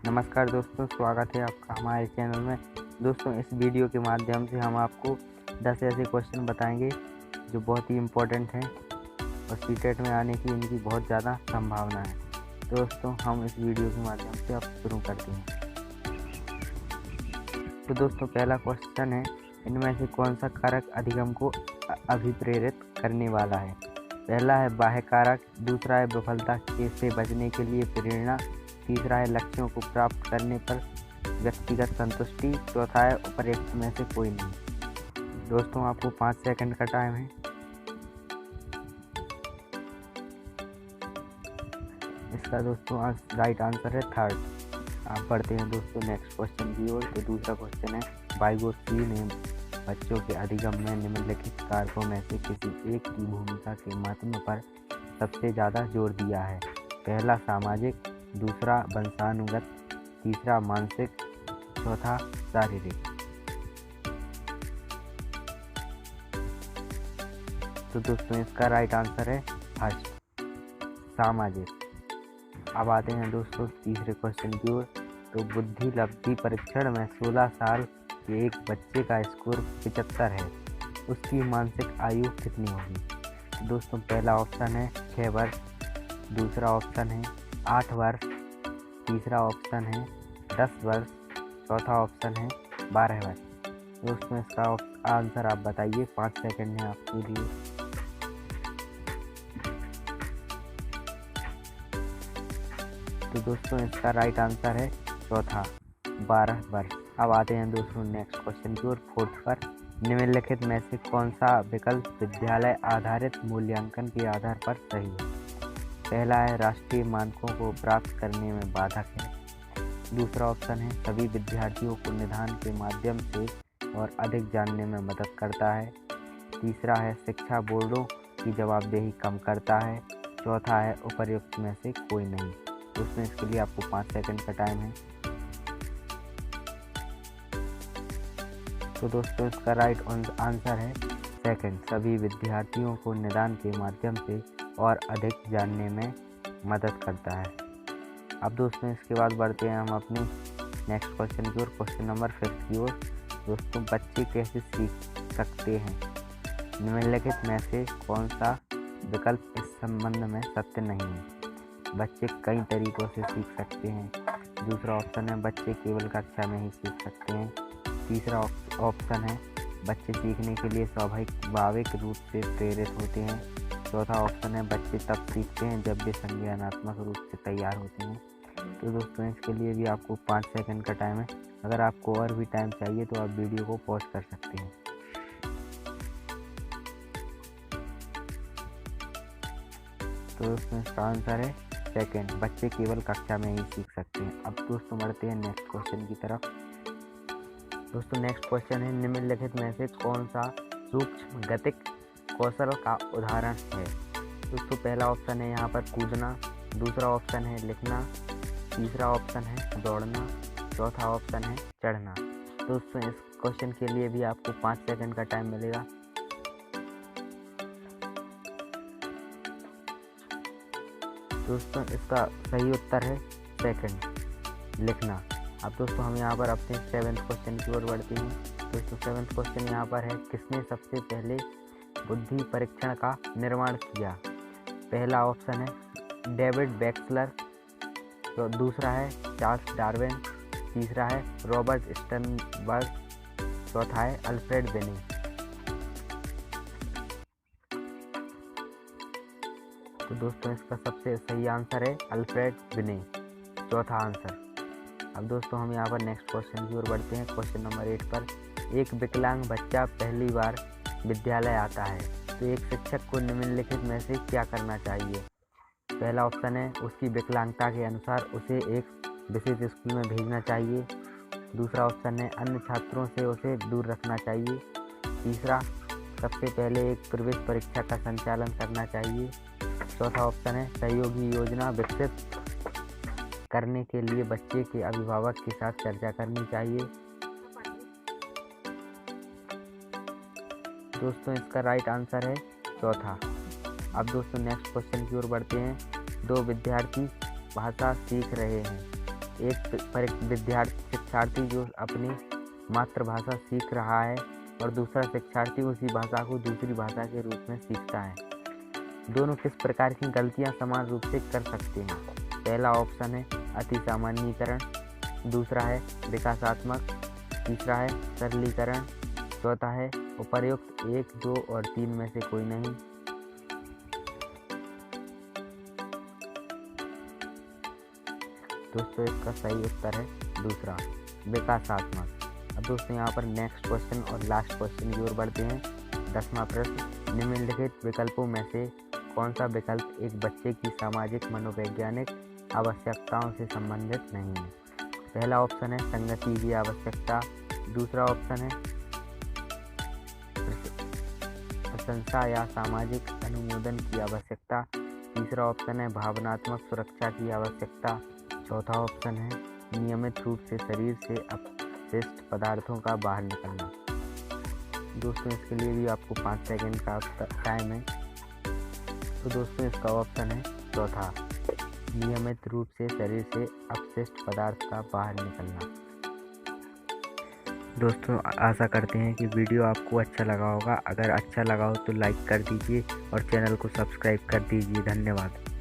नमस्कार दोस्तों, स्वागत है आपका हमारे चैनल में। दोस्तों, इस वीडियो के माध्यम से हम आपको 10 ऐसे क्वेश्चन बताएंगे जो बहुत ही इम्पोर्टेंट हैं और सीटेट में आने की इनकी बहुत ज़्यादा संभावना है। तो दोस्तों, हम इस वीडियो के माध्यम से अब शुरू करते हैं। तो दोस्तों, पहला क्वेश्चन है, इनमें से कौन सा कारक अधिगम को अभिप्रेरित करने वाला है? पहला है बाह्य कारक, दूसरा है विफलता से बचने के लिए प्रेरणा, तीसरा है लक्ष्यों को प्राप्त करने पर व्यक्तिगत संतुष्टि, चौथा है उपर्युक्त में से कोई नहीं। दोस्तों, आपको 5 सेकंड का टाइम है। इसका दोस्तों राइट आंसर है थर्ड। आप पढ़ते हैं दोस्तों नेक्स्ट क्वेश्चन की ओर। तो दूसरा क्वेश्चन है, वाइगोत्स्की ने बच्चों के अधिगम में निम्नलिखित कारकों में से किसी एक की भूमिका के महत्व पर सबसे ज़्यादा जोर दिया है? पहला सामाजिक, दूसरा वंशानुगत, तीसरा मानसिक, चौथा शारीरिक। तो दोस्तों, इसका राइट आंसर है फर्स्ट, सामाजिक। अब आते हैं दोस्तों तीसरे क्वेश्चन की ओर। तो बुद्धि लब्धि परीक्षण में 16 साल के एक बच्चे का स्कोर 75 है, उसकी मानसिक आयु कितनी होगी? दोस्तों, पहला ऑप्शन है 6 वर्ष, दूसरा ऑप्शन है 8 वर्ष, तीसरा ऑप्शन है 10 वर्ष, चौथा ऑप्शन है 12 वर्ष। दोस्तों, इसका आंसर आप बताइए, 5 सेकंड है आपके लिए। तो दोस्तों, इसका राइट आंसर है चौथा, 12 वर्ष। अब आते हैं दोस्तों नेक्स्ट क्वेश्चन की ओर, फोर्थ पर। निम्नलिखित में से कौन सा विकल्प विद्यालय आधारित मूल्यांकन के आधार पर सही है? पहला है राष्ट्रीय मानकों को प्राप्त करने में बाधक है, दूसरा ऑप्शन है सभी विद्यार्थियों को निदान के माध्यम से और अधिक जानने में मदद करता है, तीसरा है शिक्षा बोर्डों की जवाबदेही कम करता है, चौथा है उपर्युक्त में से कोई नहीं। दोस्तों, इसके लिए आपको 5 सेकंड का टाइम है। तो दोस्तों, इसका राइट आंसर है सेकंड, सभी विद्यार्थियों को निदान के माध्यम से और अधिक जानने में मदद करता है। अब दोस्तों, इसके बाद बढ़ते हैं हम अपने नेक्स्ट क्वेश्चन की ओर, क्वेश्चन नंबर 5 की ओर। दोस्तों, बच्चे कैसे सीख सकते हैं? निम्नलिखित में से कौन सा विकल्प इस संबंध में सत्य नहीं है? बच्चे कई तरीकों से सीख सकते हैं, दूसरा ऑप्शन है बच्चे केवल कक्षा में ही सीख सकते हैं, तीसरा ऑप्शन है बच्चे सीखने के लिए स्वाभाविक रूप से प्रेरित होते हैं, चौथा ऑप्शन है बच्चे तब सीखते हैं जब वे संज्ञानात्मक रूप से तैयार होते हैं। तो दोस्तों, इसके लिए भी आपको 5 सेकंड का टाइम है। अगर आपको और भी टाइम चाहिए तो आप वीडियो को पॉज कर सकते हैं। तो दोस्तों, इसका आंसर है सेकंड, बच्चे केवल कक्षा में ही सीख सकते हैं। अब दोस्तों, बढ़ते हैं नेक्स्ट क्वेश्चन की तरफ। दोस्तों, नेक्स्ट क्वेश्चन है, निम्नलिखित में से कौन सा सूक्ष्म गतिक कौशल का उदाहरण है? दोस्तों, पहला ऑप्शन है यहाँ पर कूदना, दूसरा ऑप्शन है लिखना, तीसरा ऑप्शन है दौड़ना, चौथा ऑप्शन है चढ़ना। दोस्तों, इस क्वेश्चन के लिए भी आपको 5 सेकंड का टाइम मिलेगा। दोस्तों, इसका सही उत्तर है सेकंड, लिखना। अब दोस्तों, हम यहाँ पर अपने 7th क्वेश्चन की ओर बढ़ते हैं। दोस्तों, 7th क्वेश्चन यहाँ पर है, किसने सबसे पहले बुद्धि परीक्षण का निर्माण किया? पहला ऑप्शन है डेविड वेक्सलर, तो दूसरा है चार्ल्स डार्विन, तीसरा है रॉबर्ट स्टर्नबर्ग, चौथा है अल्फ्रेड बिने। तो दोस्तों, इसका सबसे सही आंसर है अल्फ्रेड बिने, चौथा आंसर। अब दोस्तों, हम यहाँ पर नेक्स्ट क्वेश्चन की ओर बढ़ते हैं, क्वेश्चन नंबर 8 पर। एक विकलांग बच्चा पहली बार विद्यालय आता है, तो एक शिक्षक को निम्नलिखित में से क्या करना चाहिए? पहला ऑप्शन है उसकी विकलांगता के अनुसार उसे एक विशेष स्कूल में भेजना चाहिए, दूसरा ऑप्शन है अन्य छात्रों से उसे दूर रखना चाहिए, तीसरा सबसे पहले एक प्रवेश परीक्षा का संचालन करना चाहिए, चौथा ऑप्शन है सहयोगी योजना विकसित करने के लिए बच्चे के अभिभावक के साथ चर्चा करनी चाहिए। दोस्तों, इसका राइट आंसर है चौथा। अब दोस्तों, नेक्स्ट क्वेश्चन की ओर बढ़ते हैं। 2 विद्यार्थी भाषा सीख रहे हैं, एक शिक्षार्थी जो अपनी मातृभाषा सीख रहा है और दूसरा शिक्षार्थी उसी भाषा को दूसरी भाषा के रूप में सीखता है। दोनों किस प्रकार की गलतियां समान रूप से कर सकते हैं? पहला ऑप्शन है अति सामान्यीकरण, दूसरा है विकासात्मक, तीसरा है सरलीकरण, चौथा है उपर्युक्त 1, 2 और 3 में से कोई नहीं। दोस्तों इसका सही उत्तर है दूसरा, विकासात्मक। अब दोस्तों यहाँ पर नेक्स्ट क्वेश्चन और लास्ट क्वेश्चन की ओर बढ़ते हैं। 10वां प्रश्न, निम्नलिखित विकल्पों में से कौन सा विकल्प एक बच्चे की सामाजिक मनोवैज्ञानिक आवश्यकताओं से संबंधित नहीं है? पहला ऑप्शन है संगति की आवश्यकता, दूसरा ऑप्शन है प्रशंसा या सामाजिक अनुमोदन की आवश्यकता, तीसरा ऑप्शन है भावनात्मक सुरक्षा की आवश्यकता, चौथा ऑप्शन है नियमित रूप से शरीर से अपशिष्ट पदार्थों का बाहर निकलना। दोस्तों इसके लिए भी आपको 5 सेकंड का टाइम है। तो दोस्तों इसका ऑप्शन है चौथा, नियमित रूप से शरीर से अपशिष्ट पदार्थ का बाहर निकलना। दोस्तों आशा करते हैं कि वीडियो आपको अच्छा लगा होगा। अगर अच्छा लगा हो तो लाइक कर दीजिए और चैनल को सब्सक्राइब कर दीजिए। धन्यवाद।